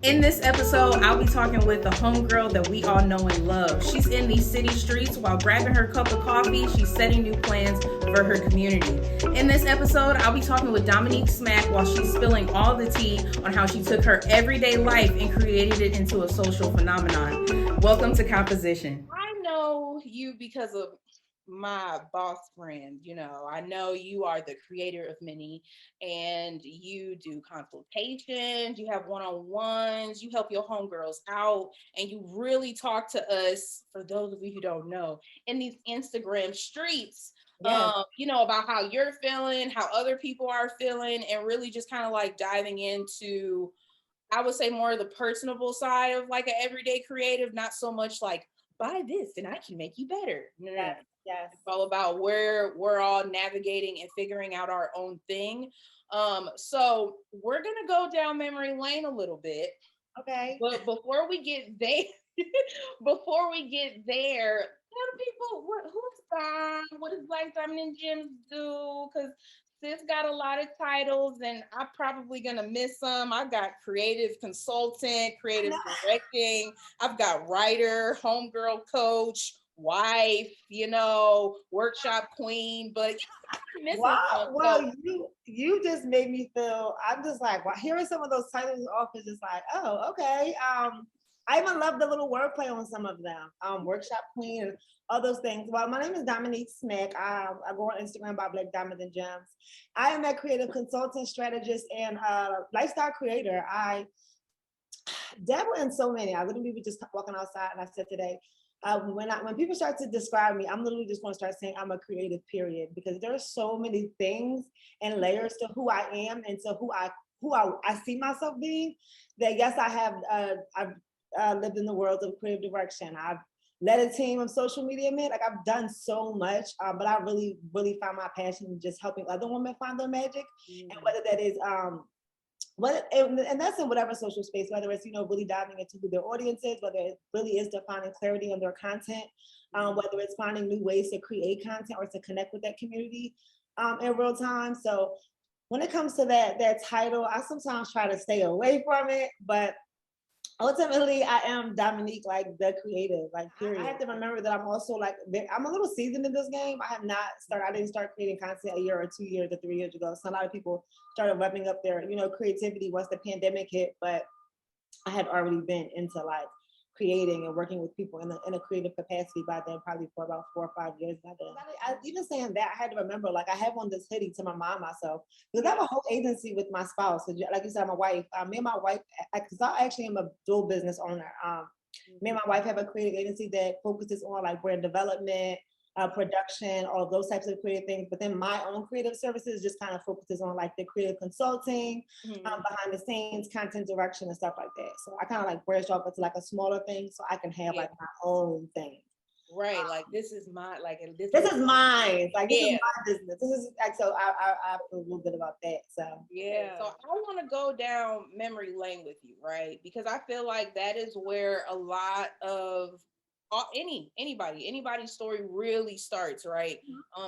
In this episode, I'll be talking with the homegirl that we all know and love. She's in these city streets while grabbing her cup of coffee. She's setting new plans for her community. In this episode, I'll be talking with Dominique Smack while she's spilling all the tea on how she took her everyday life and created it into a social phenomenon. Welcome to Composition. I know you because of my boss friend. I know you are the creator of many, and you do consultations, you have one-on-ones, you help your homegirls out, and you really talk to us, for those of you who don't know, in these Instagram streets. Yes. About how you're feeling, how other people are feeling, and really just kind of like diving into, I would say, more of the personable side of like an everyday creative, not so much like buy this and I can make you better. No. Yes. It's all about where we're all navigating and figuring out our own thing. So we're gonna go down memory lane a little bit. Okay. But before we get there, tell people who's Dom, what does Black Diamond and Gems do? Because sis got a lot of titles, and I'm probably gonna miss some. I've got creative consultant, creative directing. I've got writer, homegirl coach, wife, workshop queen. But I'm missing some. Well, you just made me feel. I'm just like, wow, hearing some of those titles off is just like, oh, okay. I even love the little wordplay on some of them. Workshop queen and all those things. Well, my name is Dominique Smack. I go on Instagram by Black Diamonds and Gems. I am a creative consultant, strategist, and lifestyle creator. I dabble in so many. I literally was just walking outside and I said today, when people start to describe me, I'm literally just going to start saying I'm a creative, period, because there are so many things and layers to who I am and to who I see myself being. That yes, I've lived in the world of creative direction. I've led a team of social media men. Like I've done so much, but I really, really found my passion in just helping other women find their magic, and whether that is and that's in whatever social space, whether it's really diving into who their audience is, whether it really is defining clarity on their content, whether it's finding new ways to create content or to connect with that community in real time. So when it comes to that title, I sometimes try to stay away from it, but ultimately I am Dominique, like the creative, like period. I have to remember that I'm also like, I'm a little seasoned in this game. I didn't start creating content a year or 2 years or 3 years ago. So a lot of people started revving up their creativity once the pandemic hit, but I had already been into like creating and working with people in a creative capacity by then, probably for about 4 or 5 years by then. Even saying that, I had to remember, like, I have on this hoodie to remind myself, because I have a whole agency with my spouse. So like you said, my wife, me and my wife, because I actually am a dual business owner. Me and my wife have a creative agency that focuses on like brand development, production, all of those types of creative things. But then my own creative services just kind of focuses on like the creative consulting, behind the scenes, content direction, and stuff like that. So I kind of like branched off into like a smaller thing, so I can have like my own thing. Right, like this is my this is mine. Like this is my business. This is like, so I feel a little bit about that. So yeah. So I want to go down memory lane with you, right? Because I feel like that is where a lot of anybody's story really starts, right?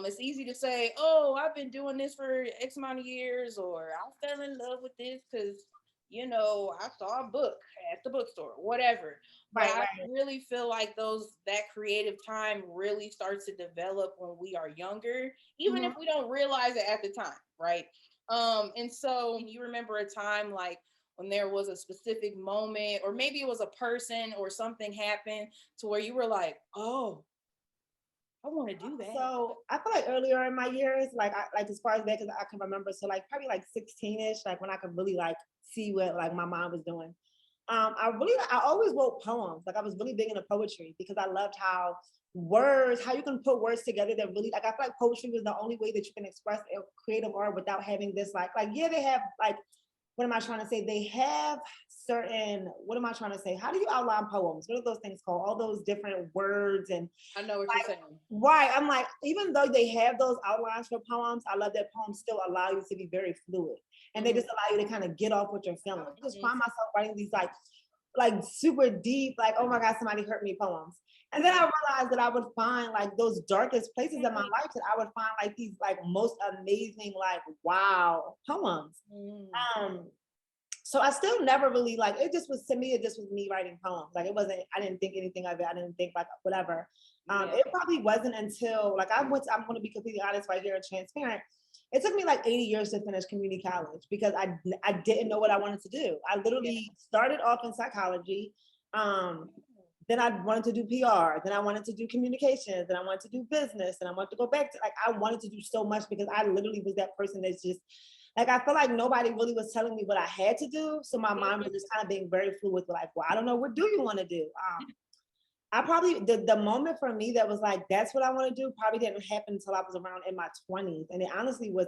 It's easy to say, oh, I've been doing this for X amount of years, or I fell in love with this because I saw a book at the bookstore, whatever. But I really feel like that creative time really starts to develop when we are younger, even if we don't realize it at the time, right? And so you remember a time like when there was a specific moment, or maybe it was a person or something happened to where you were like, oh, I want to do that. So I feel like earlier in my years, like as far as that, because I can remember, so like probably like 16ish, like when I could really like see what like my mom was doing. I always wrote poems. Like I was really big into poetry because I loved how you can put words together that really, like, I feel like poetry was the only way that you can express creative art without having this yeah, they have like, what am I trying to say? They have what am I trying to say? How do you outline poems? What are those things called? All those different words. And I know what you're saying. Right. I'm like, even though they have those outlines for poems, I love that poems still allow you to be very fluid. And they just allow you to kind of get off what you're feeling. I just find myself writing these like super deep, like, oh my God, somebody hurt me poems. And then I realized that I would find like those darkest places in my life, that I would find like these like most amazing, like, wow poems. So I still never really like, it just was, to me, it just was me writing poems. Like it wasn't, I didn't think anything of it. I didn't think like whatever. It probably wasn't until like I'm going to be completely honest right here and transparent. It took me like 80 years to finish community college because I didn't know what I wanted to do. I literally started off in psychology. Then I wanted to do PR. Then I wanted to do communications. Then I wanted to do business. And I wanted to go back to, like, I wanted to do so much because I literally was that person that's just, like, I feel like nobody really was telling me what I had to do. So my mind was just kind of being very fluid, like, well, I don't know, what do you want to do? I probably, the moment for me that was like, that's what I want to do, probably didn't happen until I was around in my 20s. And it honestly was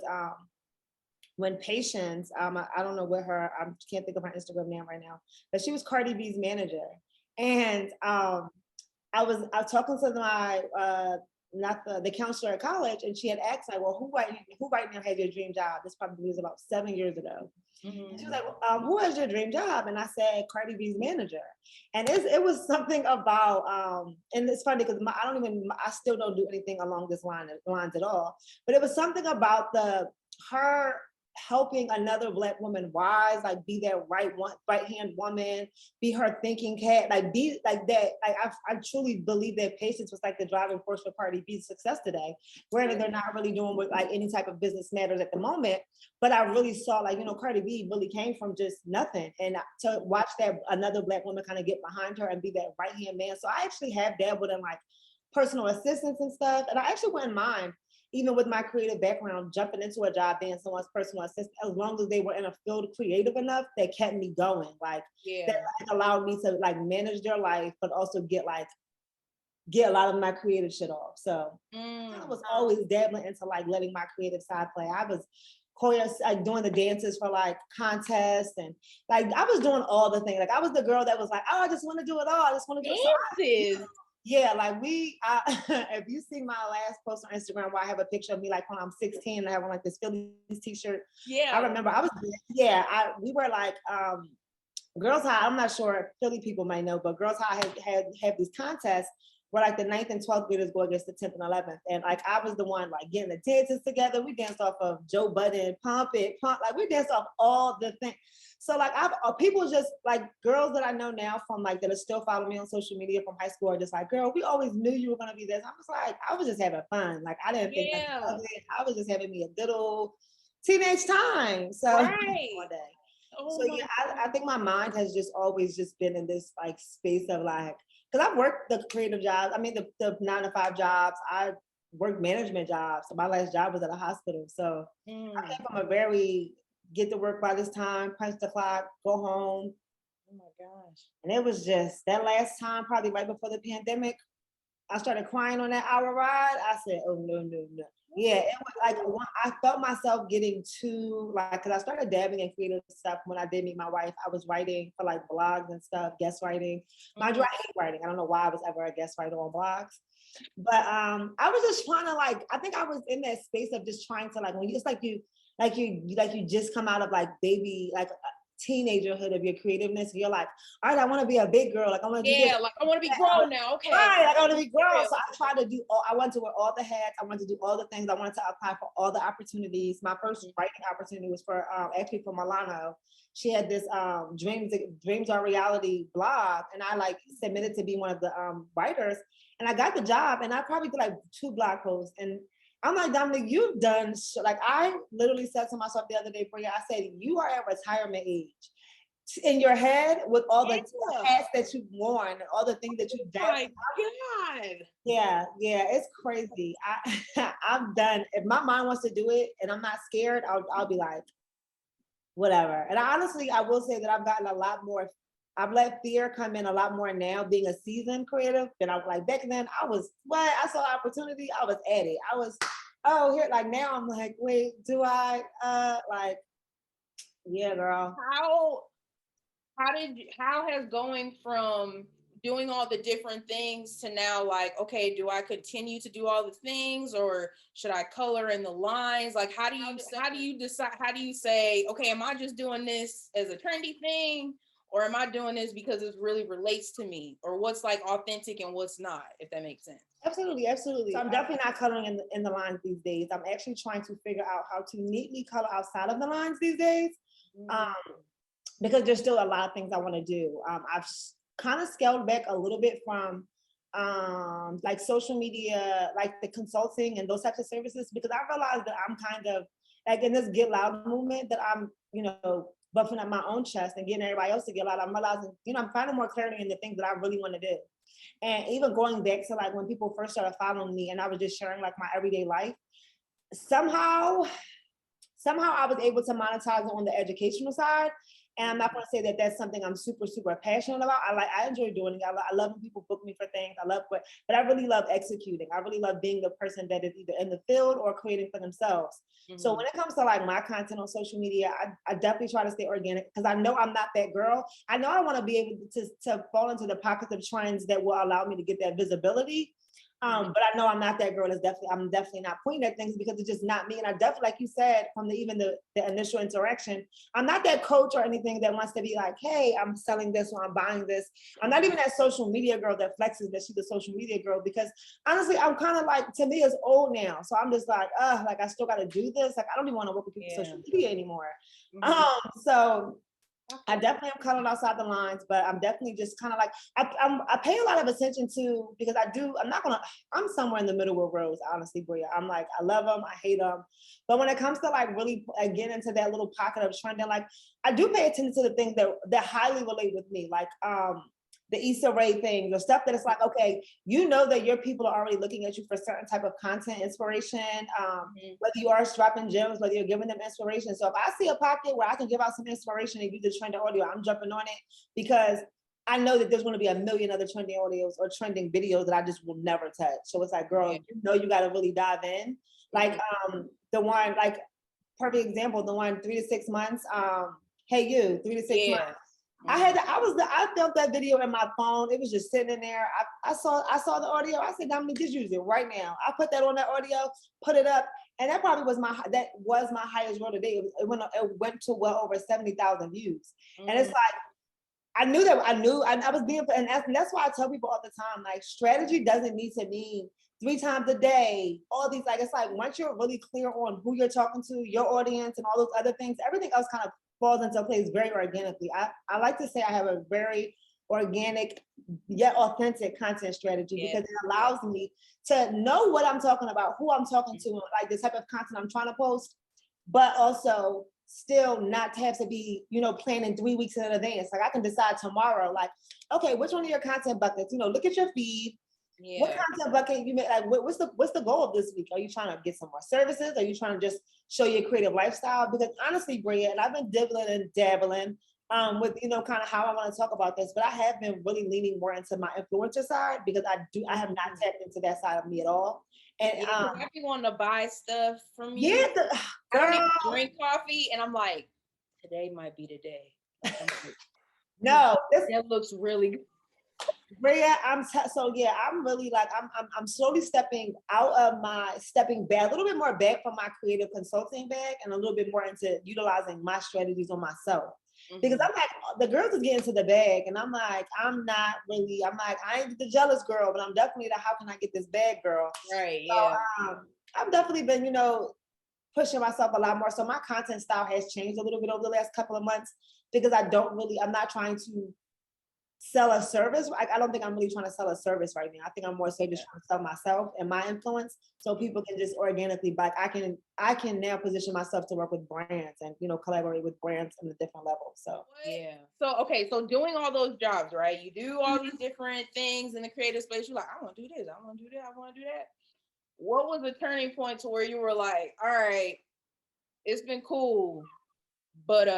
when Patience, I don't know what her, I can't think of her Instagram name right now, but she was Cardi B's manager. And I was talking to my not the counselor at college, and she had asked like, well, who right now has your dream job? This probably was about 7 years ago. And she was like, who has your dream job? And I said, Cardi B's manager. And it was something about, and it's funny because I still don't do anything along this lines at all. But it was something about her helping another Black woman rise, like be that right hand woman, be her thinking cat, like be like that. Like I truly believe that Patience was like the driving force for Cardi B's success today. Granted, they're not really doing with like any type of business matters at the moment, but I really saw like, Cardi B really came from just nothing. And to watch that another Black woman kind of get behind her and be that right hand man. So I actually have dabbled in like personal assistance and stuff. And I actually wouldn't mind, even with my creative background, jumping into a job being someone's personal assistant, as long as they were in a field creative enough that kept me going, like that like, allowed me to like manage their life, but also get a lot of my creative shit off. So I was always dabbling into like letting my creative side play. I was doing the dances for like contests, and like I was doing all the things. Like I was the girl that was like, oh, I just want to do it all. I just want to do it. So yeah, like if you see my last post on Instagram where I have a picture of me like when I'm 16 and I have on like this Phillies t-shirt. I remember we were like Girls High, I'm not sure if Philly people might know, but Girls High had these contests where like the 9th and 12th graders go against the 10th and 11th. And like I was the one like getting the dances together. We danced off of Joe Budden, Pump It, like we danced off all the things. So like people just like girls that I know now from like that are still following me on social media from high school are just like, girl, we always knew you were gonna be this. I was like, I was just having fun. Like I didn't think of it. I was just having me a good old teenage time. So one day. So yeah, I think my mind has just always just been in this like space of like, because I've worked the creative jobs. I mean, the 9-to-5 jobs. I worked management jobs. So my last job was at a hospital. So I came from a very get to work by this time, punch the clock, go home. Oh my gosh. And it was just that last time, probably right before the pandemic, I started crying on that hour ride. I said, oh, no. Yeah, it was like I felt myself getting too like, because I started dabbing in creative stuff when I did meet my wife. I was writing for like blogs and stuff, guest writing. Mind you, I hate writing. I don't know why I was ever a guest writer on blogs. But I was just trying to like, I think I was in that space of just trying to like, when you, it's like you just come out of like baby, like teenagerhood of your creativeness, and you're like, all right, I want to be a big girl. Like I want to like I want to be grown now. Okay. Right, like, I want to be grown. So I tried to do I wanted to wear all the hats. I wanted to do all the things. I wanted to apply for all the opportunities. My first writing opportunity was for actually for Milano. She had this Dreams Are Reality blog, and I like submitted to be one of the writers, and I got the job, and I probably did like 2 blog posts. And I'm like, Dominique, you've done, like I literally said to myself the other day, Bria, I said, you are at retirement age in your head with all the hats that you've worn and all the things that you've done. Oh my God. Yeah, it's crazy. I'm done. If my mind wants to do it and I'm not scared, I'll be like, whatever. And honestly, I will say that I've gotten a lot more. I've let fear come in a lot more now, being a seasoned creative than I was like back then. I saw opportunity, I was at it. I was, here, like now I'm like, wait, do I, like, yeah, girl. How has going from doing all the different things to now like, okay, do I continue to do all the things or should I color in the lines? Like, how do you decide, how do you say, okay, am I just doing this as a trendy thing? Or am I doing this because it really relates to me? Or what's like authentic and what's not, if that makes sense? Absolutely. So I'm definitely not coloring in the lines these days. I'm actually trying to figure out how to neatly color outside of the lines these days. because there's still a lot of things I want to do. I've kind of scaled back a little bit from like social media, like the consulting and those types of services, because I realized that I'm kind of like in this get loud movement that I'm, buffing up my own chest and getting everybody else to get loud. I'm realizing, I'm finding more clarity in the things that I really want to do. And even going back to like when people first started following me and I was just sharing like my everyday life, somehow I was able to monetize on the educational side. And I'm not going to say that that's something I'm super, super passionate about. I enjoy doing it. I love when people book me for things. But I really love executing. I really love being the person that is either in the field or creating for themselves. Mm-hmm. So when it comes to like my content on social media, I definitely try to stay organic because I know I'm not that girl. I know I want to be able to fall into the pockets of trends that will allow me to get that visibility. But I know I'm not that girl. I'm definitely not pointing at things because it's just not me. And I definitely, like you said, from the initial interaction, I'm not that coach or anything that wants to be like, hey, I'm selling this or I'm buying this. I'm not even that social media girl that flexes that she's a social media girl because honestly, I'm kind of like, to me, it's old now. So I'm just like, like I still got to do this. Like I don't even want to work with people social media anymore. So I definitely am colored outside the lines, but I'm definitely just kind of like, I pay a lot of attention to, because I'm somewhere in the middle with Rose, honestly, Bria. I'm like, I love them, I hate them. But when it comes to like really getting into that little pocket of trending, like I do pay attention to the things that highly relate with me, like the Issa Rae thing, the stuff that it's like, okay, that your people are already looking at you for certain type of content inspiration, whether you are dropping gems, whether you're giving them inspiration. So if I see a pocket where I can give out some inspiration and you just trend the audio, I'm jumping on it because I know that there's going to be a million other trending audios or trending videos that I just will never touch. So it's like, girl, you got to really dive in. Like the one, like perfect example, the one 3 to 6 months, hey you, 3 to 6 months. I felt that video in my phone. It was just sitting in there. I saw the audio. I said, Dominique, just use it right now. I put that on that audio, put it up, and that probably was my highest roll today. It went to well over 70,000 views, and it's like I was being, and that's why I tell people all the time, like strategy doesn't need to mean 3 times a day. All these it's like once you're really clear on who you're talking to, your audience, and all those other things, everything else kind of falls into place very organically. I like to say I have a very organic yet authentic content strategy because it allows me to know what I'm talking about, who I'm talking to, like the type of content I'm trying to post, but also still not to have to be, planning 3 weeks in advance. Like I can decide tomorrow, like, okay, which one of your content buckets, look at your feed. Yeah. What content bucket you make? Like, what's the goal of this week? Are you trying to get some more services? Are you trying to just show your creative lifestyle? Because honestly, Bria, and I've been dibbling and dabbling with kind of how I want to talk about this, but I have been really leaning more into my influencer side because I have not tapped into that side of me at all. And I be wanting to buy stuff from you. Yeah, I don't even drink coffee, and I'm like, today might be the day. No, that looks really good. Bria, I'm really like I'm slowly stepping back a little bit more back from my creative consulting bag and a little bit more into utilizing my strategies on myself. Because I'm like, the girls is getting to the bag, and I'm like, I ain't the jealous girl, but I'm definitely the how can I get this bag girl. Right. Yeah. So, I've definitely been, pushing myself a lot more. So my content style has changed a little bit over the last couple of months because I'm not trying to sell a service. I don't think I'm really trying to sell a service right now. I think I'm more so just trying to sell myself and my influence so people can just organically I can now position myself to work with brands and collaborate with brands on a different level. So so doing all those jobs, right? You do all these different things in the creative space. You're like, I want to do this, I want to do that, I want to do that. What was the turning point to where you were like, all right, it's been cool, but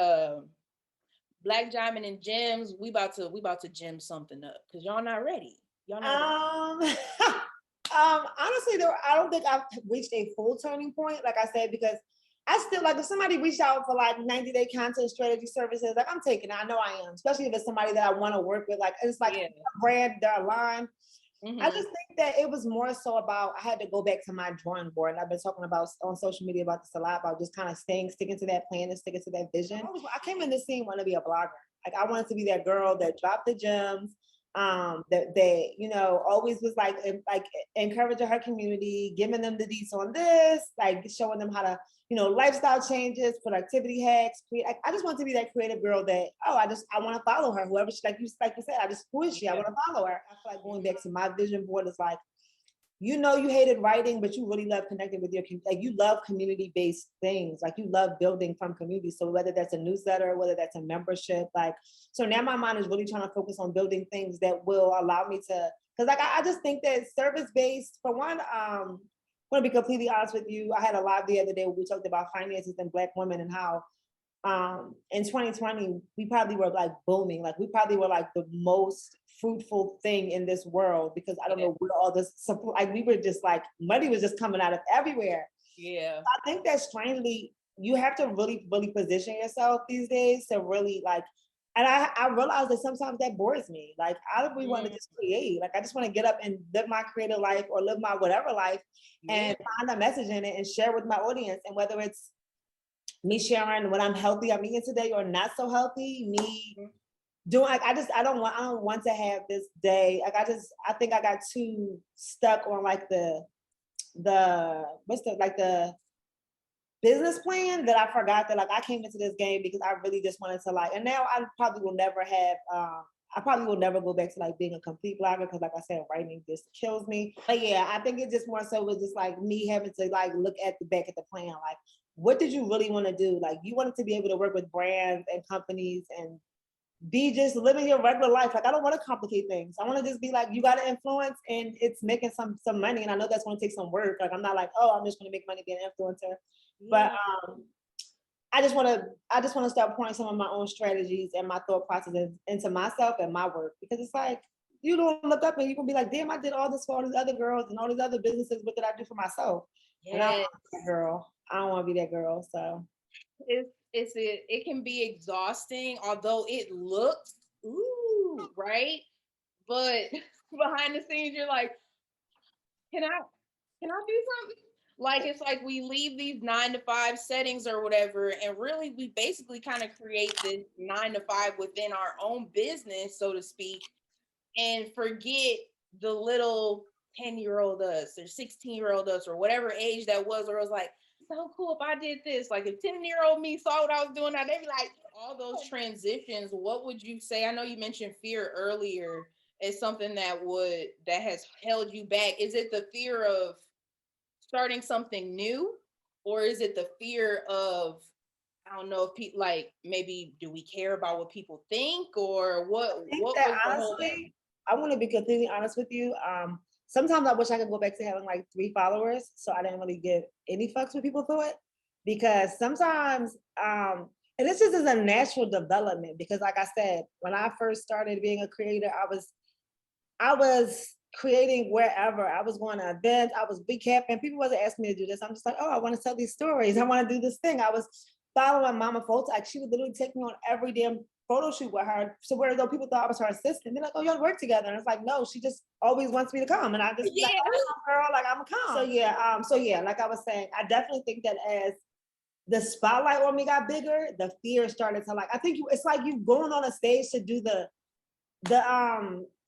Black Diamond and Gems, we about to gem something up because y'all not ready. Honestly, I don't think I've reached a full turning point, like I said, because I still like if somebody reached out for like 90-day content strategy services, like I'm taking it. I know I am, especially if it's somebody that I want to work with. Like it's like a brand, they're aligned. I just think that it was more so about I had to go back to my drawing board. And I've been talking about on social media about this a lot, about just kind of sticking to that plan and sticking to that vision. I came in this scene wanting to be a blogger. Like I wanted to be that girl that dropped the gems, that they, always was like encouraging her community, giving them the deets on this, like showing them how to, lifestyle changes, productivity hacks. I just want to be that creative girl that, I want to follow her. Whoever she, like you said, who is she? I want to follow her. I feel like going back to my vision board is like, you hated writing, but you really love connecting with your community. Like you love community-based things. Like you love building from community. So whether that's a newsletter, whether that's a membership, so now my mind is really trying to focus on building things that will allow me to, because I just think that service-based, for one, I'm going to be completely honest with you. I had a live the other day where we talked about finances and Black women and how in 2020, we probably were like booming. Like we probably were like the most fruitful thing in this world because I don't know where all this support, like we were just like, money was just coming out of everywhere. Yeah. I think that strangely, you have to really, really position yourself these days to really like, and I realized that sometimes that bores me. Like I don't really want to just create. Like I just want to get up and live my creative life or live my whatever life and find a message in it and share with my audience. And whether it's me sharing what I'm healthy I'm eating today or not so healthy, me doing like I don't want to have this day. Like I think I got too stuck on like the business plan that I forgot that like I came into this game because I really just wanted to like, and now I probably will never have I probably will never go back to like being a complete blogger because like I said, writing just kills me. But yeah, I think it just more so was just like me having to like look at the back at the plan, like what did you really want to do? Like you wanted to be able to work with brands and companies and be just living your regular life. Like I don't want to complicate things. I want to just be like, you got to influence and it's making some money. And I know that's going to take some work. Like I'm not like, oh, I'm just going to make money being an influencer. But I just want to start pouring some of my own strategies and my thought processes into myself and my work because it's like you don't look up and you can be like, damn, I did all this for all these other girls and all these other businesses. What did I do for myself? And I don't want to be that girl. I don't want to be that girl. So it can be exhausting, although it looks right, but behind the scenes you're like, can I do something? Like it's like we leave these 9 to 5 settings or whatever, and really we basically kind of create this 9 to 5 within our own business, so to speak, and forget the little 10-year-old us or 16-year-old us or whatever age that was, where it was like, so cool if I did this. Like if 10-year-old me saw what I was doing now, they'd be like, all those transitions, what would you say? I know you mentioned fear earlier as something that has held you back. Is it the fear of starting something new, or is it the fear of, I don't know, if people like, maybe do we care about what people think, or what was the whole thing? I want to be completely honest with you. Sometimes I wish I could go back to having like 3 followers, so I didn't really give any fucks what people thought. Because sometimes, and this just is a natural development. Because like I said, when I first started being a creator, I was creating wherever. I was going to events, I was recapping. People wasn't asking me to do this. I'm just like, oh, I want to tell these stories. I want to do this thing. I was following Mama Photo. Like she would literally take me on every damn photo shoot with her. So where though people thought I was her assistant, they're like, oh, y'all work together. And it's like, no, she just always wants me to come. And I just like, oh, girl, like I'm a come. So yeah, like I was saying, I definitely think that as the spotlight on me got bigger, the fear started to like, I think it's like you going on a stage to do the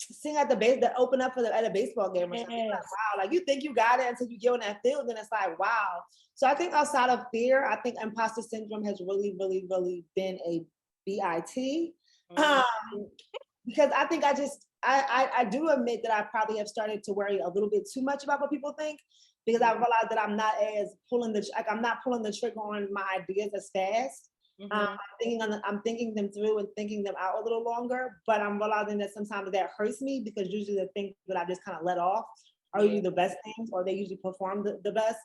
sing at the base, the open up at a baseball game or something. Like, wow, like you think you got it until you get on that field, and it's like, wow. So I think outside of fear, I think imposter syndrome has really, really, really been a BIT. Because I think I do admit that I probably have started to worry a little bit too much about what people think, because I realized that I'm not pulling the trigger on my ideas as fast. I'm thinking them through and thinking them out a little longer, but I'm realizing that sometimes that hurts me because usually the things that I just kind of let off are usually the best things, or they usually perform the best.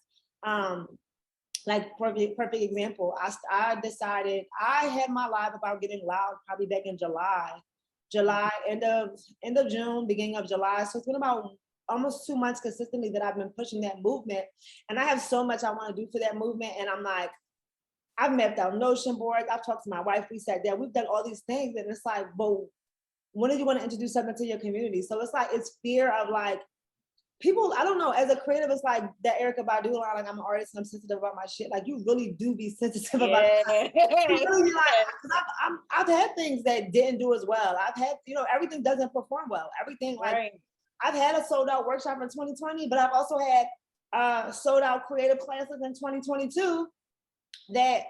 Like perfect example, I decided I had my live about getting loud probably back in July, end of June, beginning of July. So it's been about almost 2 months consistently that I've been pushing that movement, and I have so much I want to do for that movement. And I'm like, I've mapped out Notion boards. I've talked to my wife. We sat down. We've done all these things, and it's like, well, when do you want to introduce something to your community? So it's like it's fear of like people, I don't know, as a creative, it's like that Erica Badu line, like I'm an artist and I'm sensitive about my shit. Like you really do be sensitive about it. You really be like, 'cause I've had things that didn't do as well. I've had, everything doesn't perform well. Everything like Right. I've had a sold out workshop in 2020, but I've also had sold out creative classes in 2022 that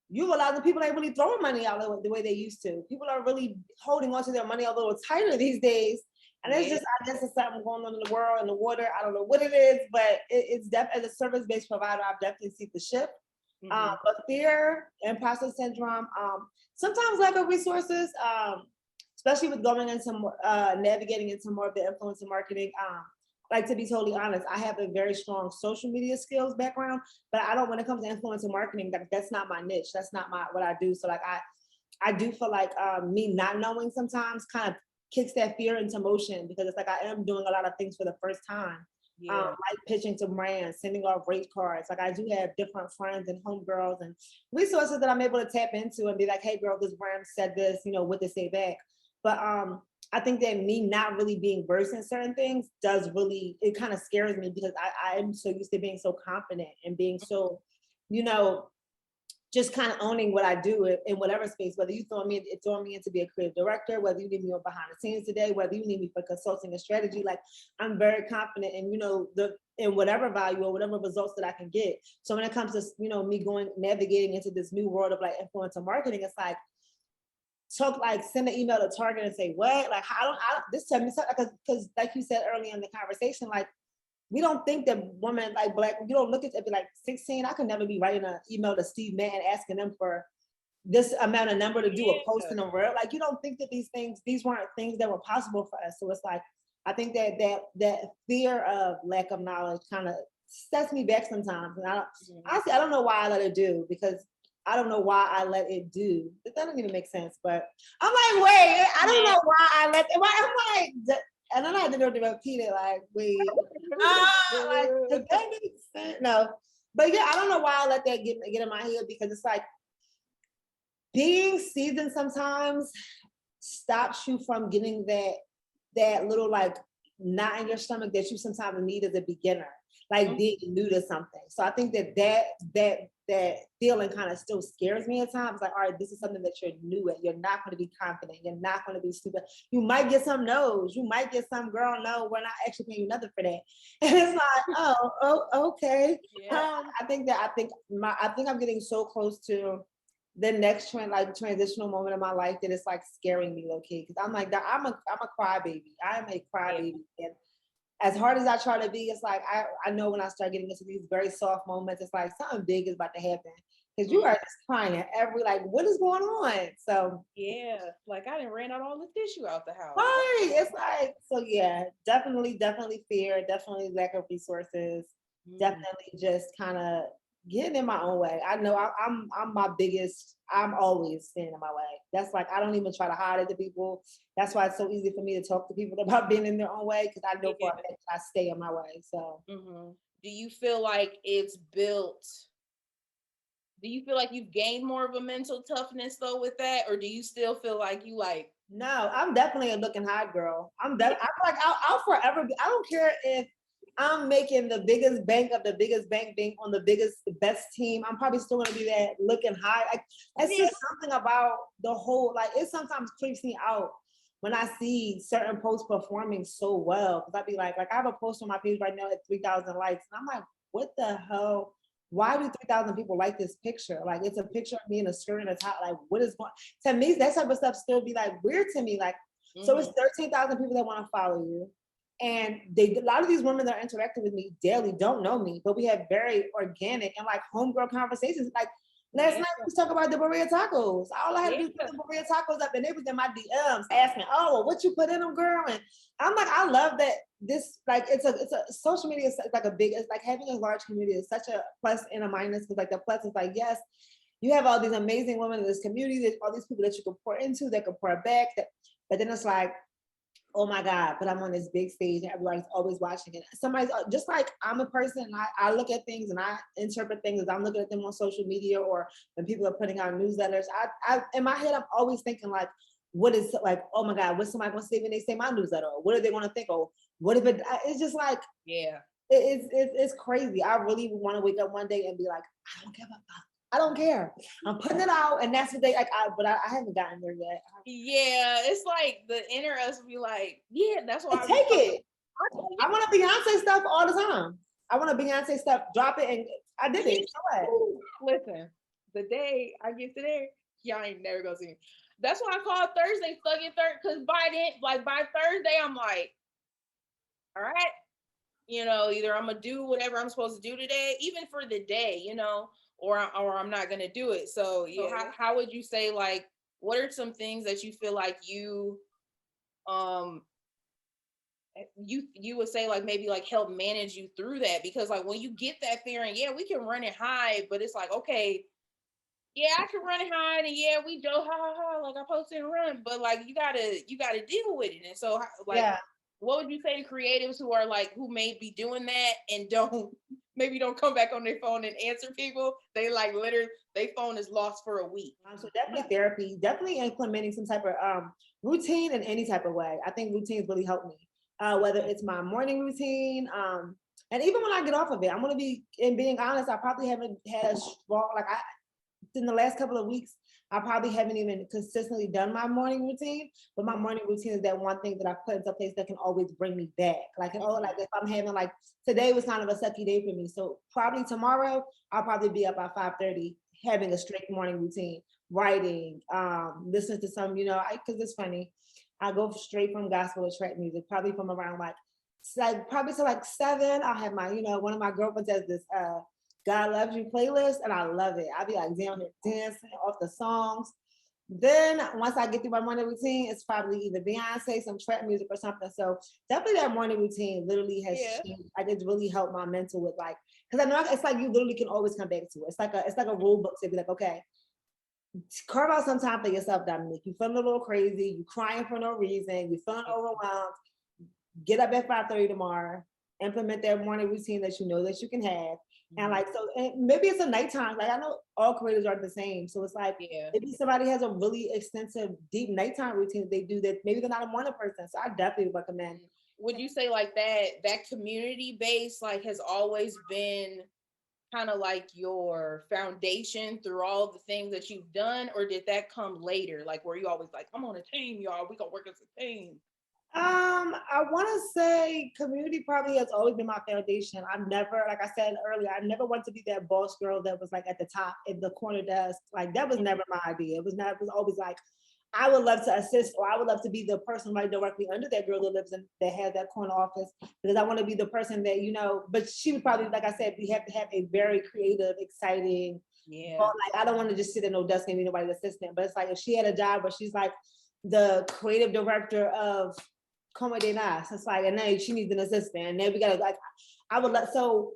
you realize that people ain't really throwing money out the way they used to. People are really holding onto their money a little tighter these days. And it's just, I guess it's something going on in the world, in the water. I don't know what it is, but it's definitely, as a service-based provider, I've definitely seen the shift. But fear, imposter syndrome, sometimes lack of resources, especially with going into navigating into more of the influencer marketing. Like, to be totally honest, I have a very strong social media skills background, but I don't, when it comes to influencer marketing, that's not my niche. That's not what I do. So like, I do feel like me not knowing sometimes kind of kicks that fear into motion, because it's like I am doing a lot of things for the first time. Like pitching to brands, sending off rate cards. Like I do have different friends and homegirls and resources that I'm able to tap into and be like, hey girl, this brand said this, what to say back. But I think that me not really being versed in certain things it kind of scares me, because I'm so used to being so confident and being so, just kind of owning what I do in whatever space, whether you throwing me in to be a creative director, whether you need me on behind the scenes today, whether you need me for consulting and strategy. Like I'm very confident in whatever value or whatever results that I can get. So when it comes to, me navigating into this new world of like influencer marketing, it's like, send an email to Target and say, what? Like, this tell me something, because like you said earlier in the conversation, like, we don't think that women like Black, you don't look at it, be like 16, I could never be writing an email to Steve Madden asking them for this amount of number to do a post in a world. Like, you don't think that these weren't things that were possible for us. So it's like, I think that fear of lack of knowledge kind of sets me back sometimes. And honestly, I don't know why I let it do, because I don't know why I let it do. It doesn't even make sense, but I'm like, wait, I don't know why I let it. I'm like, and then I had to repeat it, like, wait, like, does that make sense? No, but yeah, I don't know why I let that get in my head, because it's like being seasoned sometimes stops you from getting that little like knot in your stomach that you sometimes need as a beginner, like being new to something. So I think that feeling kind of still scares me at times. Like, all right, this is something that you're new at. You're not going to be confident. You're not going to be stupid. You might get some no's. You might get some, girl, no, we're not actually paying you nothing for that. And it's like, oh, okay. Yeah. I think I'm getting so close to the next transitional moment of my life that it's like scaring me low key. Because I'm like, I'm a crybaby. I am a crybaby. And as hard as I try to be, it's like I know when I start getting into these very soft moments, it's like something big is about to happen, because you are just crying like, what is going on? So yeah, like I didn't ran out all the tissue out the house. Right. It's like, so yeah, definitely fear, definitely lack of resources, definitely just kind of getting in my own way. I know I'm always standing in my way. That's like, I don't even try to hide it to people. That's why it's so easy for me to talk to people about being in their own way, because I know for a fact I stay in my way. So do you feel like do you feel like you've gained more of a mental toughness though with that, or do you still feel like you like? No, I'm definitely a looking hot girl. I'm like, I'll forever be, I don't care if I'm making the biggest bank of the biggest bank being on the best team. I'm probably still gonna be that looking high. Like, it's just something about the whole, like, it sometimes creeps me out when I see certain posts performing so well. Cause I'd be like I have a post on my page right now at 3,000 likes. And I'm like, what the hell? Why do 3,000 people like this picture? Like, it's a picture of me in a skirt and a top. Like, what is going to me? That type of stuff still be like weird to me. Like, so it's 13,000 people that want to follow you. And a lot of these women that are interacting with me daily don't know me, but we have very organic and like homegirl conversations. Like last night we talked about the burrito tacos. All I had to do was put the burrito tacos up, and they was in my DMs asking, "Oh, well, what you put in them, girl?" And I'm like, I love that this, like, it's a social media is like it's like having a large community is such a plus and a minus, because like the plus is like, yes, you have all these amazing women in this community, there's all these people that you can pour into, that can pour back, but then it's like, oh my God, but I'm on this big stage and everybody's always watching it. Somebody's just like, I'm a person, I look at things and I interpret things as I'm looking at them on social media, or when people are putting out newsletters. I in my head, I'm always thinking like, what is like, oh my God, what's somebody gonna say when they say my newsletter? Or what are they gonna think? Or what if it's just like, Yeah. it's crazy. I really want to wake up one day and be like, I don't give a fuck. I don't care. I'm putting it out, and that's what they like. But I haven't gotten there yet. Yeah, it's like the inner us be like, yeah, that's why I take it. I I want to Beyonce stuff all the time. I want to Beyonce stuff. Drop it, and I did it. So what? listen, the day I get to there, y'all ain't never gonna see me. That's why I call Thursday fucking because by then, like by Thursday, I'm like, all right, either I'm gonna do whatever I'm supposed to do today, even for the day, or I'm not gonna do it. So, how would you say, like, what are some things that you feel like um you would say, like, maybe like help manage you through that? Because like when you get that feeling, yeah, we can run it high, but it's like, okay, yeah, I can run it high, and yeah, we do ha ha ha, like I posted and run, but like you gotta deal with it. And so, like, Yeah. what would you say to creatives who are like, who may be doing that and don't come back on their phone and answer people? They like literally, their phone is lost for a week. So definitely therapy, definitely implementing some type of routine in any type of way. I think routines really help me. Whether it's my morning routine, and even when I get off of it, I'm gonna be, in being honest, I probably haven't had a strong, like I in the last couple of weeks, I probably haven't even consistently done my morning routine, but my morning routine is that one thing that I put into place that can always bring me back. Like, like if I'm having, like, today was kind of a sucky day for me. So probably tomorrow, I'll probably be up at 5:30, having a straight morning routine, writing, listening to some, cause it's funny. I go straight from gospel to trap music, probably from around probably to like 7. I'll have my, one of my girlfriends has this God Loves You playlist, and I love it. I'll be like down there dancing off the songs. Then once I get through my morning routine, it's probably either Beyonce, some trap music or something. So definitely that morning routine literally has changed. Like, it's really helped my mental with, like, because I know it's like you literally can always come back to it. It's like a rule book to be like, okay, carve out some time for yourself, Dominique. You feeling a little crazy, you crying for no reason, you feeling overwhelmed. Get up at 5:30 tomorrow, implement that morning routine that you know that you can have. And like, so, and maybe it's a nighttime. Like, I know all creators aren't the same. So it's like, maybe somebody has a really extensive, deep nighttime routine that they do that maybe they're not a morning person. So I definitely recommend. Would you say like that community base, like, has always been kind of like your foundation through all the things that you've done, or did that come later? Like, were you always like, I'm on a team, y'all, we gonna work as a team? I want to say community probably has always been my foundation. I've never, like I said earlier, I never wanted to be that boss girl that was like at the top in the corner desk. Like, that was never my idea. It was always like, I would love to assist, or I would love to be the person right directly under that girl that lives in, that has that corner office, because I want to be the person that, but she would probably, like I said, we have to have a very creative, exciting, like, I don't want to just sit at no desk and be nobody's assistant. But it's like, if she had a job where she's like the creative director of Como de Nas, it's like, and then she needs an assistant, and then we gotta, like, I would let, so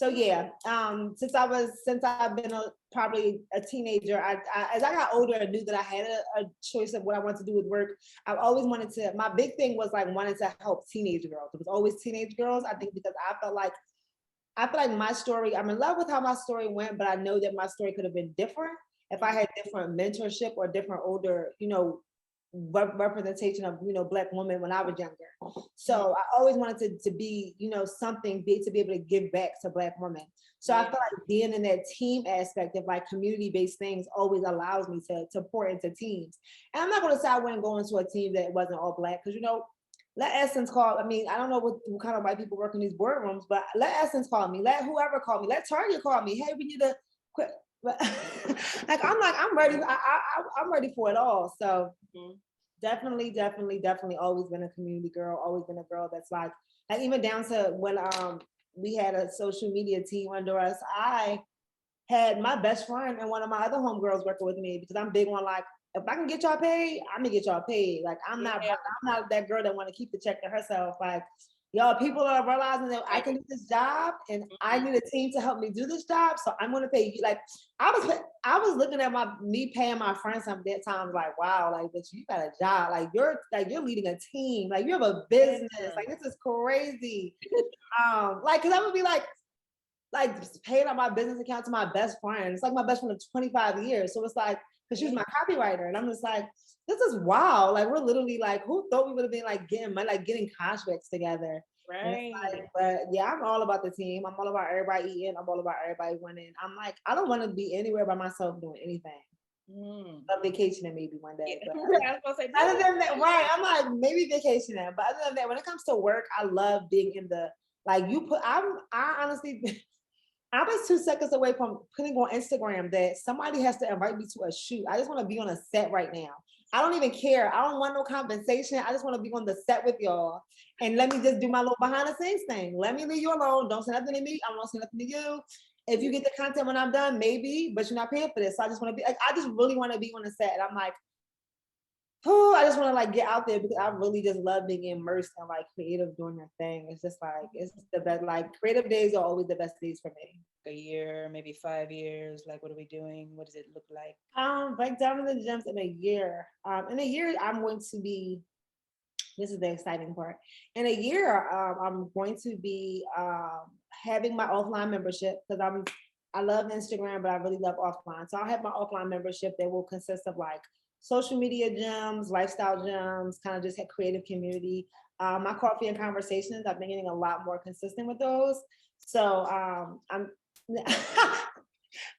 yeah, since I've been probably a teenager, I as I got older, I knew that I had a choice of what I wanted to do with work. I've always wanted to, my big thing was like wanting to help teenage girls. It was always teenage girls, I think, because I feel like my story, I'm in love with how my story went, but I know that my story could have been different if I had different mentorship or different older, representation of, Black women when I was younger. So I always wanted to be, something big, to be able to give back to Black women. So I feel like being in that team aspect of like community-based things always allows me to pour into teams. And I'm not going to say I wouldn't go into a team that wasn't all Black, because, let Essence call. I mean, I don't know what kind of white people work in these boardrooms, but let Essence call me. Let whoever call me. Let Target call me. Hey, we need to quit. I'm ready. I'm ready for it all. So definitely always been a community girl. Always been a girl that's like even down to when we had a social media team under us. I had my best friend and one of my other homegirls working with me, because I'm big on, like, if I can get y'all paid, I'm gonna get y'all paid. Like, I'm not that girl that want to keep the check to herself. Like, y'all, people are realizing that I can do this job, and I need a team to help me do this job. So I'm gonna pay you. Like, I was looking at me paying my friends some dead times, like, wow, like, bitch, you got a job. Like, you're leading a team. Like, you have a business. Like, this is crazy. Like, cause I would be like paying on my business account to my best friend. It's like my best friend of 25 years. So it's like, because she was my copywriter. And I'm just like, this is wild. Like, we're literally like, who thought we would have been like getting money, like getting contracts together? Right. Like, but yeah, I'm all about the team. I'm all about everybody eating. I'm all about everybody winning. I'm like, I don't want to be anywhere by myself doing anything. A vacationing maybe one day. Yeah. But I was gonna say, other than that, right? I'm like maybe vacationing, but other than that, when it comes to work, I love being in the like you put. I honestly, I was 2 seconds away from putting on Instagram that somebody has to invite me to a shoot. I just want to be on a set right now. I don't even care. I don't want no compensation. I just want to be on the set with y'all. And let me just do my little behind the scenes thing. Let me leave you alone. Don't say nothing to me. I won't say nothing to you. If you get the content when I'm done, maybe, but you're not paying for this. So I just want to be like, I just really want to be on the set. And I'm like, oh, I just want to like get out there because I really just love being immersed in like creative doing your thing. It's just like it's the best. Like creative days are always the best days for me. a year, maybe 5 years. Like, what are we doing? What does it look like? Break down in the gyms in a year. In a year, I'm going to be. This is the exciting part. In a year, I'm going to be having my offline membership because I love Instagram, but I really love offline. So I'll have my offline membership that will consist of like social media gems, lifestyle gems, kind of just a creative community. My coffee and conversations, I've been getting a lot more consistent with those. So I'm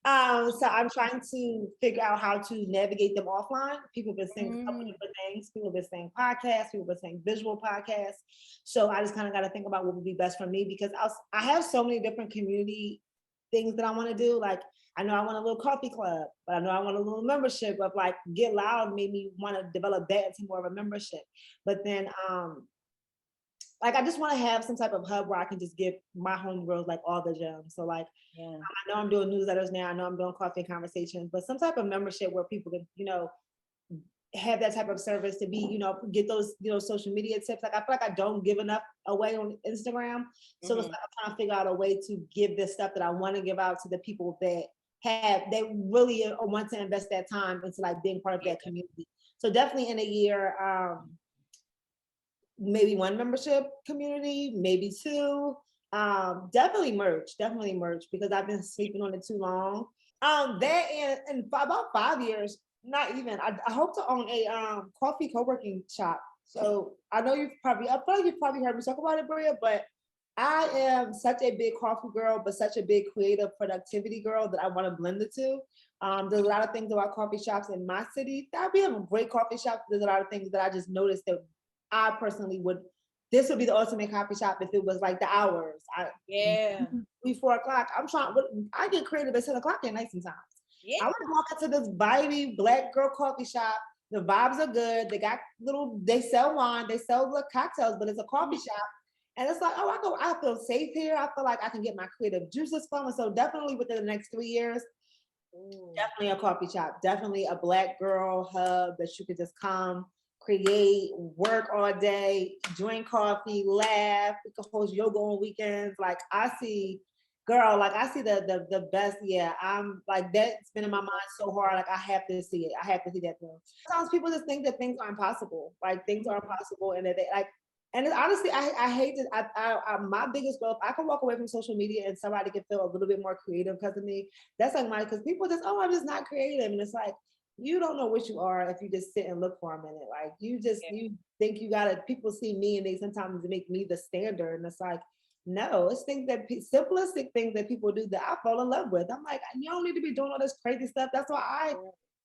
so I'm trying to figure out how to navigate them offline. People have been saying a couple different things. People have been saying podcasts. People have been saying visual podcasts. So I just kind of got to think about what would be best for me because I have so many different community things that I want to do. Like I know I want a little coffee club, but I know I want a little membership of like Get Loud made me want to develop that into more of a membership. But then like I just want to have some type of hub where I can just give my homegirls like all the gems. So like I know I'm doing newsletters now. I know I'm doing coffee conversations, but some type of membership where people can, have that type of service to be, get those, social media tips. Like I feel like I don't give enough away on Instagram. So it's like I'm trying to figure out a way to give this stuff that I want to give out to the people that they really want to invest that time into like being part of that community. So definitely in a year, maybe one membership community, maybe two. Definitely merch because I've been sleeping on it too long. That in about 5 years, not even. I hope to own a coffee co-working shop. So I know I feel like you've probably heard me talk about it, Bria, but I am such a big coffee girl, but such a big creative productivity girl that I want to blend the two. There's a lot of things about coffee shops in my city. We have a great coffee shop. There's a lot of things that I just noticed that I personally this would be the ultimate coffee shop if it was like the hours. Before 4:00. I get creative at 10:00 at night sometimes. I want to walk into this vibey black girl coffee shop. The vibes are good. They sell wine, they sell the cocktails, but it's a coffee shop. And it's like, I feel safe here. I feel like I can get my creative juices flowing. So definitely within the next 3 years, definitely a coffee shop, definitely a black girl hub that you could just come, create, work all day, drink coffee, laugh. We could host yoga on weekends. Like I see the best. Yeah, I'm like that's been in my mind so hard. Like I have to see it. I have to see that thing. Sometimes people just think that things aren't possible. Like things aren't possible, and that they like. And honestly, I hate this. My biggest goal, if I can walk away from social media and somebody can feel a little bit more creative because of me, that's like because people just, I'm just not creative. And it's like, you don't know what you are if you just sit and look for a minute. Like you think people see me and they sometimes make me the standard. And it's like, no, it's simplistic things that people do that I fall in love with. I'm like, you don't need to be doing all this crazy stuff. That's why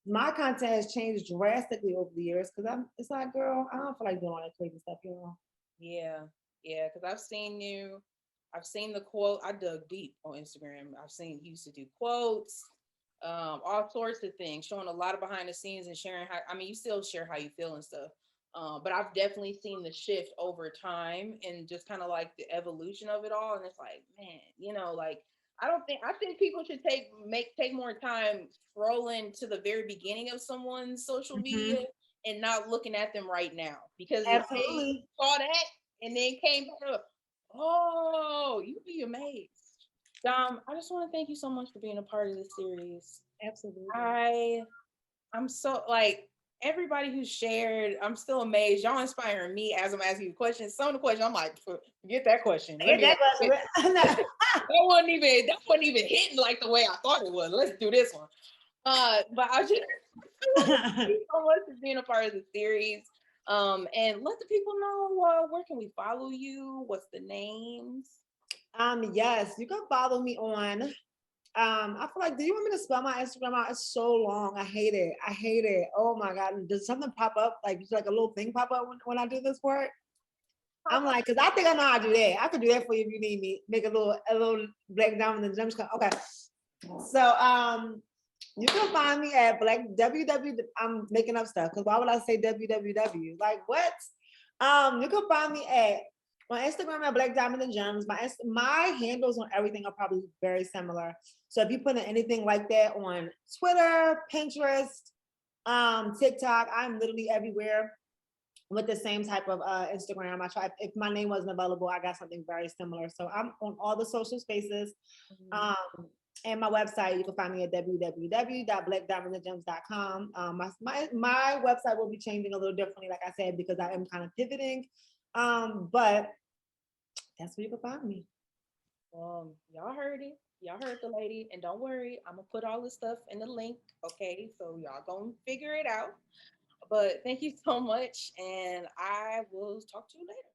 my content has changed drastically over the years. Cause it's like, girl, I don't feel like doing all that crazy stuff, Yeah, because I've seen the quote. I dug deep on Instagram. I've seen you used to do quotes, all sorts of things, showing a lot of behind the scenes and sharing you still share how you feel and stuff. But I've definitely seen the shift over time and just kind of like the evolution of it all. And it's like, man, like I think people should take more time scrolling to the very beginning of someone's social media and not looking at them right now, because if they saw that and then came back up, you'd be amazed. Dom, I just want to thank you so much for being a part of this series. Absolutely. I'm so like everybody who shared, I'm still amazed. Y'all inspiring me as I'm asking you questions. Some of the questions I'm like, forget that question. That wasn't even hitting like the way I thought it was. Let's do this one. But I just Thank you so much for being a part of the series. And let the people know where can we follow you? What's the names? Yes, you can follow me on. I feel like, do you want me to spell my Instagram out? It's so long. I hate it. I hate it. Oh my God. Does something pop up? Like a little thing pop up when I do this work? I'm like, because I think I know how to do that. I could do that for you if you need me. Make a little Black Diamond and Gems. Okay. So you can find me at Black www. I'm making up stuff because why would I say www? Like what? You can find me at on Instagram at Black Diamond and Gems. My handles on everything are probably very similar. So if you put in anything like that on Twitter, Pinterest, TikTok, I'm literally everywhere with the same type of Instagram. I try if my name wasn't available, I got something very similar. So I'm on all the social spaces. And my website, you can find me at www.blackdiamondandgems.com. My website will be changing a little differently, like I said, because I am kind of pivoting. But that's where you can find me. Y'all heard it. Y'all heard the lady. And don't worry, I'm gonna put all this stuff in the link. Okay, so y'all gonna figure it out. But thank you so much, and I will talk to you later.